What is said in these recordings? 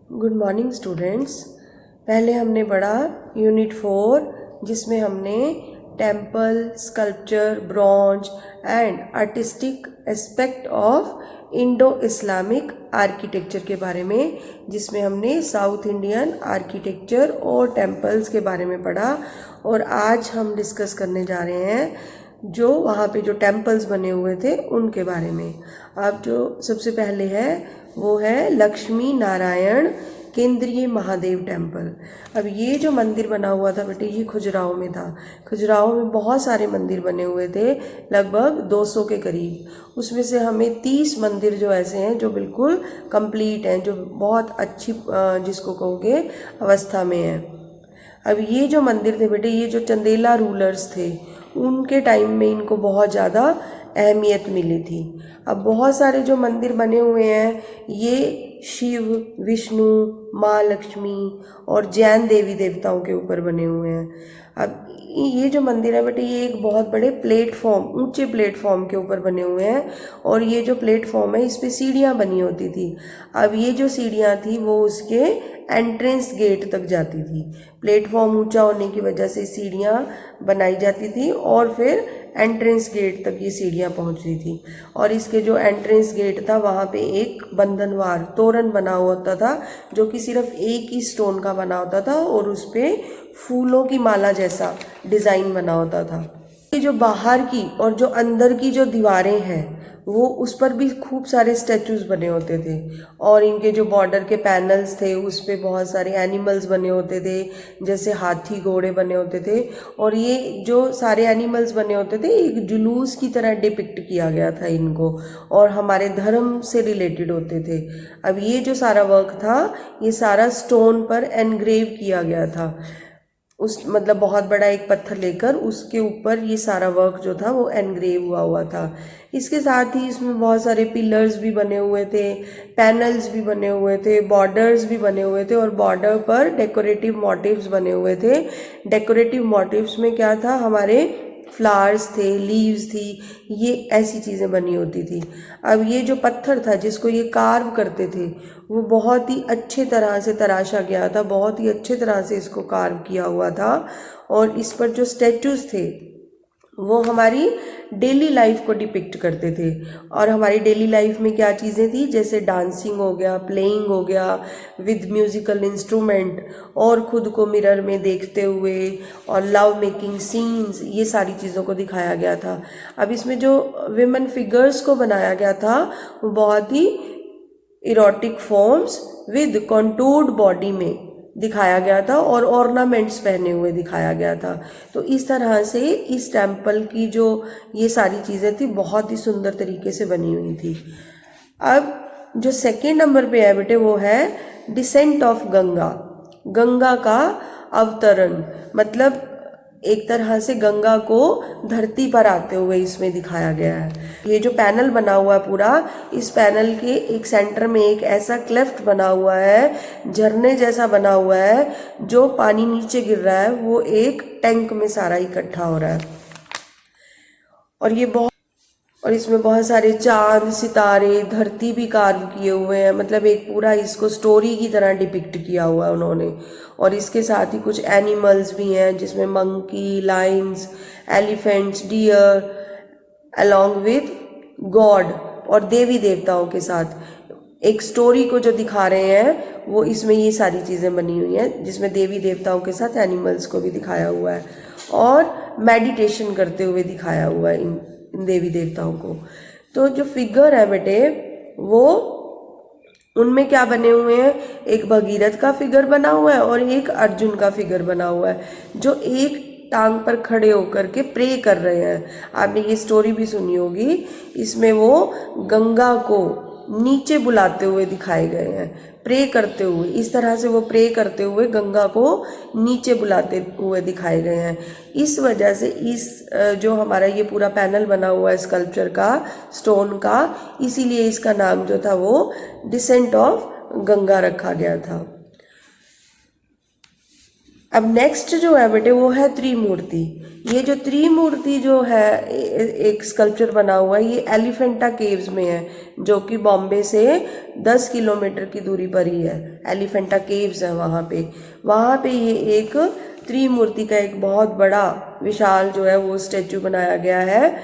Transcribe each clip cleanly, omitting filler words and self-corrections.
Good morning students. पहले हमने पढ़ा यूनिट 4 जिसमें हमने temple, sculpture, bronze and artistic aspect of Indo Islamic architecture के बारे में, जिसमें हमने साउथ इंडियन आर्किटेक्चर और टेम्पल्स के बारे में पढ़ा। और आज हम डिस्कस करने जा रहे हैं जो वहाँ पे जो टेम्पल्स बने हुए थे उनके बारे में। अब जो सबसे पहले है वो है लक्ष्मी नारायण केंद्रीय महादेव टेम्पल। अब ये जो मंदिर बना हुआ था बेटे, ये खजुराहो में था। खजुराहो में बहुत सारे मंदिर बने हुए थे, लगभग 200 के करीब। उसमें से हमें 30 मंदिर जो ऐसे हैं जो बिल्कुल कंप्लीट हैं, जो बहुत अच्छी जिसको कहोगे अवस्था में है। अब ये जो मंदिर थे बेटे, ये जो चंदेला रूलर्स थे उनके टाइम में इनको बहुत ज़्यादा अहमियत मिली थी। अब बहुत सारे जो मंदिर बने हुए हैं ये शिव, विष्णु, माँ लक्ष्मी और जैन देवी देवताओं के ऊपर बने हुए हैं। अब ये जो मंदिर है बेटे, ये एक बहुत बड़े प्लेटफॉर्म, ऊंचे प्लेटफॉर्म के ऊपर बने हुए हैं। और ये जो प्लेटफॉर्म है इस पे सीढ़ियाँ बनी होती थी। अब ये जो सीढ़ियाँ थी वो उसके एंट्रेंस गेट तक जाती थी। प्लेटफॉर्म ऊंचा होने की वजह से सीढ़ियाँ बनाई जाती थी और फिर एंट्रेंस गेट तक ये सीढ़ियाँ पहुँचती थी। और इसके जो एंट्रेंस गेट था वहाँ पे एक बंधनवार तोरण बना होता था, जो कि सिर्फ एक ही स्टोन का बना होता था और उस पर फूलों की माला जैसा डिज़ाइन बना होता था। ये जो बाहर की और जो अंदर की जो दीवारें हैं वो उस पर भी खूब सारे स्टैचूज बने होते थे। और इनके जो बॉर्डर के पैनल्स थे उस पे बहुत सारे एनिमल्स बने होते थे, जैसे हाथी, घोड़े बने होते थे। और ये जो सारे एनिमल्स बने होते थे एक जुलूस की तरह डिपिक्ट किया गया था इनको, और हमारे धर्म से रिलेटेड होते थे। अब ये जो सारा वर्क था ये सारा स्टोन पर एनग्रेव किया गया था। उस मतलब बहुत बड़ा एक पत्थर लेकर उसके ऊपर ये सारा वर्क जो था वो एनग्रेव हुआ था। इसके साथ ही इसमें बहुत सारे पिलर्स भी बने हुए थे, पैनल्स भी बने हुए थे, बॉर्डर्स भी बने हुए थे और बॉर्डर पर डेकोरेटिव मोटिव्स बने हुए थे। डेकोरेटिव मोटिव्स में क्या था, हमारे फ्लावर्स थे, लीव्स थी, ये ऐसी चीज़ें बनी होती थी। अब ये जो पत्थर था जिसको ये कार्व करते थे वो बहुत ही अच्छे तरह से तराशा गया था, बहुत ही अच्छे तरह से इसको कार्व किया हुआ था। और इस पर जो स्टैचूज थे वो हमारी डेली लाइफ को डिपिक्ट करते थे। और हमारी डेली लाइफ में क्या चीज़ें थी, जैसे डांसिंग हो गया, प्लेइंग हो गया विद म्यूजिकल इंस्ट्रूमेंट, और खुद को मिरर में देखते हुए, और लव मेकिंग सीन्स, ये सारी चीज़ों को दिखाया गया था। अब इसमें जो विमेन फिगर्स को बनाया गया था वो बहुत ही इरोटिक फॉर्म्स विद कॉन्टूर्ड बॉडी में दिखाया गया था और ऑर्नामेंट्स पहने हुए दिखाया गया था। तो इस तरह से इस टेम्पल की जो ये सारी चीज़ें थी बहुत ही सुंदर तरीके से बनी हुई थी। अब जो सेकेंड नंबर पे है बेटे वो है डिसेंट ऑफ गंगा। गंगा का अवतरण, मतलब एक तरह से गंगा को धरती पर आते हुए इसमें दिखाया गया है। ये जो पैनल बना हुआ है पूरा, इस पैनल के एक सेंटर में एक ऐसा क्लेफ्ट बना हुआ है, झरने जैसा बना हुआ है, जो पानी नीचे गिर रहा है वो एक टैंक में सारा इकट्ठा हो रहा है। और इसमें बहुत सारे चांद, सितारे, धरती भी कार्व किए हुए हैं, मतलब एक पूरा इसको स्टोरी की तरह डिपिक्ट किया हुआ है उन्होंने। और इसके साथ ही कुछ एनिमल्स भी हैं जिसमें monkey, lions, elephants, deer, along with god और देवी देवताओं के साथ एक स्टोरी को जो दिखा रहे हैं वो इसमें ये सारी चीज़ें बनी हुई हैं, जिसमें देवी देवताओं के साथ एनिमल्स को भी दिखाया हुआ है और मेडिटेशन करते हुए दिखाया हुआ है इन देवी देवताओं को। तो जो फिगर है बेटे वो उनमें क्या बने हुए हैं, एक भगीरथ का फिगर बना हुआ है और एक अर्जुन का फिगर बना हुआ है, जो एक टांग पर खड़े होकर के प्रे कर रहे हैं। आपने ये स्टोरी भी सुनी होगी, इसमें वो गंगा को नीचे बुलाते हुए दिखाए गए हैं, प्रे करते हुए। इस तरह से वो प्रे करते हुए गंगा को नीचे बुलाते हुए दिखाए गए हैं। इस वजह से इस जो हमारा ये पूरा पैनल बना हुआ है स्कल्पचर का, स्टोन का, इसीलिए इसका नाम जो था वो डिसेंट ऑफ गंगा रखा गया था। अब नेक्स्ट जो है बेटे वो है त्रिमूर्ति। ये जो त्रिमूर्ति जो है एक स्कल्पचर बना हुआ है, ये एलिफेंटा केव्स में है, जो कि बॉम्बे से 10 किलोमीटर की दूरी पर ही है। एलिफेंटा केव्स है वहाँ पे ये एक त्रिमूर्ति का एक बहुत बड़ा विशाल जो है वो स्टैचू बनाया गया है।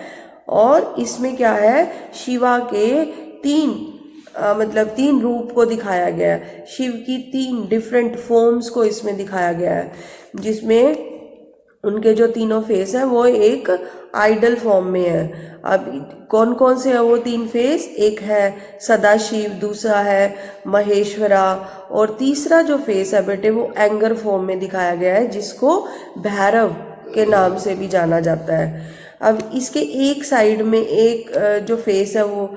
और इसमें क्या है, शिवा के तीन रूप को दिखाया गया है। शिव की 3 डिफरेंट फॉर्म्स को इसमें दिखाया गया है, जिसमें उनके जो तीनों फेस हैं वो एक आइडल फॉर्म में है। अब कौन कौन से है वो 3 फेस, एक है सदाशिव, दूसरा है महेश्वरा, और तीसरा जो फेस है बेटे वो एंगर फॉर्म में दिखाया गया है, जिसको भैरव के नाम से भी जाना जाता है। अब इसके एक साइड में एक जो फेस है वो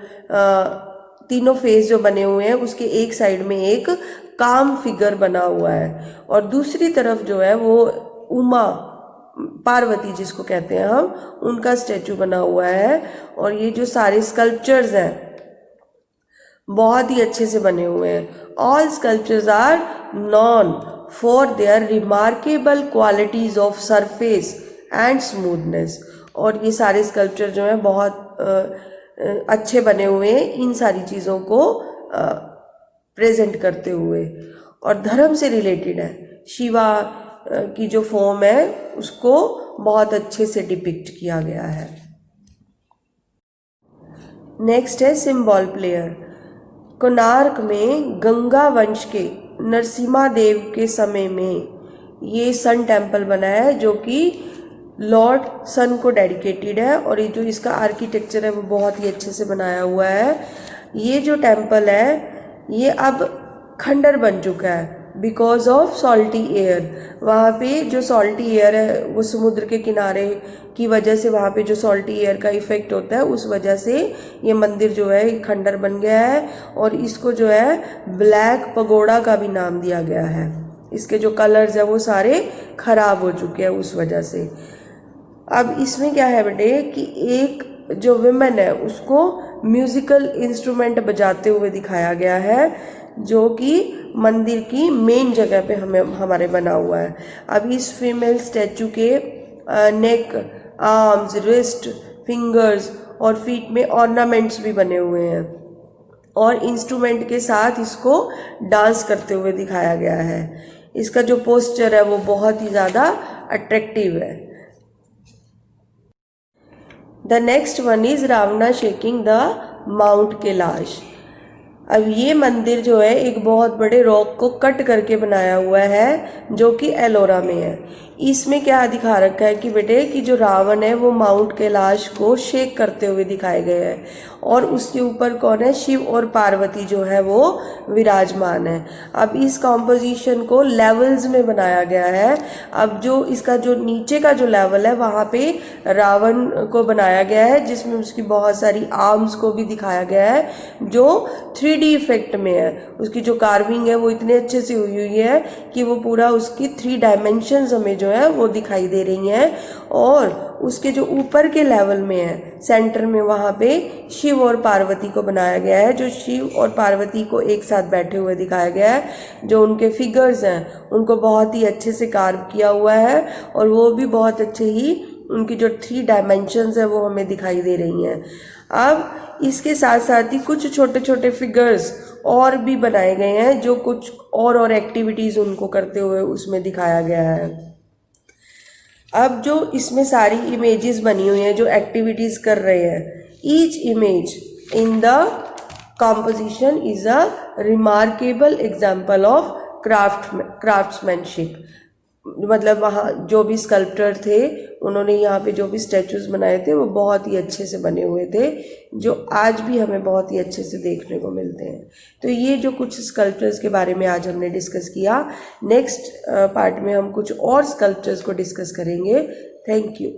तीनों फेस जो बने हुए हैं उसके एक साइड में एक काम फिगर बना हुआ है, और दूसरी तरफ जो है वो उमा पार्वती जिसको कहते हैं हम, उनका स्टैचू बना हुआ है। और ये जो सारे स्कल्पचर्स हैं बहुत ही अच्छे से बने हुए हैं। All sculptures are known for their remarkable qualities of surface and smoothness. और ये सारे स्कल्पचर जो हैं बहुत अच्छे बने हुए हैं इन सारी चीज़ों को प्रेजेंट करते हुए, और धर्म से रिलेटेड है। शिवा की जो फॉर्म है उसको बहुत अच्छे से डिपिक्ट किया गया है। नेक्स्ट है सिंबल प्लेयर। कोणार्क में गंगा वंश के नरसिम्हा देव के समय में ये सन टेम्पल बना है, जो कि लॉर्ड सन को डेडिकेटेड है। और ये जो इसका आर्किटेक्चर है वो बहुत ही अच्छे से बनाया हुआ है। ये जो टेम्पल है ये अब खंडर बन चुका है बिकॉज ऑफ सॉल्टी एयर। वहाँ पे जो सॉल्टी एयर है वो समुद्र के किनारे की वजह से वहाँ पे जो सॉल्टी एयर का इफ़ेक्ट होता है उस वजह से ये मंदिर जो है खंडर बन गया है, और इसको जो है ब्लैक पगोड़ा का भी नाम दिया गया है। इसके जो कलर्स है वो सारे खराब हो चुके हैं उस वजह से। अब इसमें क्या है बेटे कि एक जो विमेन है उसको म्यूजिकल इंस्ट्रूमेंट बजाते हुए दिखाया गया है, जो कि मंदिर की मेन जगह पे हमारे बना हुआ है। अब इस फीमेल स्टैचू के नेक, आर्म्स, रिस्ट, फिंगर्स और फीट में ऑर्नामेंट्स भी बने हुए हैं, और इंस्ट्रूमेंट के साथ इसको डांस करते हुए दिखाया गया है। इसका जो पोस्चर है वो बहुत ही ज़्यादा अट्रैक्टिव है। The next one is Ravana shaking the mount Kailash. अब ये मंदिर जो है एक बहुत बड़े रॉक को कट करके बनाया हुआ है, जो कि एलोरा में है। इसमें क्या दिखा रखा है कि बेटे कि जो रावण है वो माउंट कैलाश को शेक करते हुए दिखाए गए हैं, और उसके ऊपर कौन है, शिव और पार्वती जो है वो विराजमान है। अब इस कॉम्पोजिशन को लेवल्स में बनाया गया है। अब जो इसका जो नीचे का जो लेवल है वहाँ पे रावण को बनाया गया है, जिसमें उसकी बहुत सारी आर्म्स को भी दिखाया गया है, जो 3D इफेक्ट में है। उसकी जो कार्विंग है वो इतने अच्छे से हुई हुई है कि वो पूरा उसकी 3 डायमेंशंस हमें जो है वो दिखाई दे रही हैं। और उसके जो ऊपर के लेवल में है सेंटर में, वहाँ पे शिव और पार्वती को बनाया गया है, जो शिव और पार्वती को एक साथ बैठे हुए दिखाया गया है। जो उनके फिगर्स हैं उनको बहुत ही अच्छे से कार्व किया हुआ है, और वो भी बहुत अच्छे ही उनकी जो 3 डायमेंशंस है वो हमें दिखाई दे रही हैं। अब इसके साथ साथ ही कुछ छोटे छोटे फिगर्स और भी बनाए गए हैं, जो कुछ और एक्टिविटीज़ उनको करते हुए उसमें दिखाया गया है। अब जो इसमें सारी इमेजेस बनी हुई हैं जो एक्टिविटीज़ कर रहे हैं, each image in the composition is a remarkable example of craftsmanship. मतलब वहाँ जो भी स्कल्पटर थे उन्होंने यहाँ पे जो भी स्टैचूज बनाए थे वो बहुत ही अच्छे से बने हुए थे, जो आज भी हमें बहुत ही अच्छे से देखने को मिलते हैं। तो ये जो कुछ स्कल्पचर्स के बारे में आज हमने डिस्कस किया, नेक्स्ट पार्ट में हम कुछ और स्कल्पचर्स को डिस्कस करेंगे। Thank you.